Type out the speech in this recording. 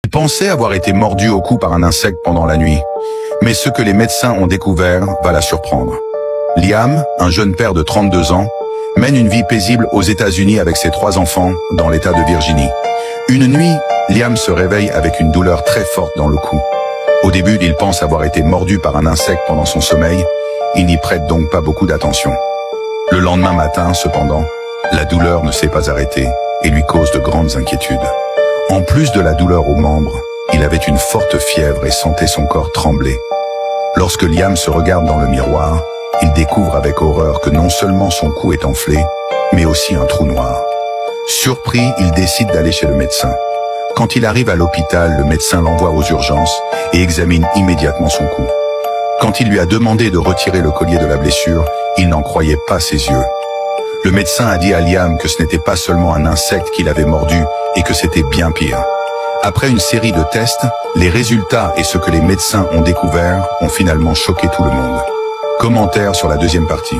Il pensait avoir été mordu au cou par un insecte pendant la nuit. Mais ce que les médecins ont découvert va la surprendre. Liam, un jeune père de 32 ans, mène une vie paisible aux États-Unis avec ses 3 enfants dans l'État de Virginie. Une nuit, Liam se réveille avec une douleur très forte dans le cou. Au début, il pense avoir été mordu par un insecte pendant son sommeil. Il n'y prête donc pas beaucoup d'attention. Le lendemain matin, cependant, la douleur ne s'est pas arrêtée et lui cause de grandes inquiétudes. En plus de la douleur aux membres, il avait une forte fièvre et sentait son corps trembler. Lorsque Liam se regarde dans le miroir, il découvre avec horreur que non seulement son cou est enflé, mais aussi un trou noir. Surpris, il décide d'aller chez le médecin. Quand il arrive à l'hôpital, le médecin l'envoie aux urgences et examine immédiatement son cou. Quand il lui a demandé de retirer le collier de la blessure, il n'en croyait pas ses yeux. Le médecin a dit à Liam que ce n'était pas seulement un insecte qui l'avait mordu et que c'était bien pire. Après une série de tests, les résultats et ce que les médecins ont découvert ont finalement choqué tout le monde. Commentaire sur la deuxième partie.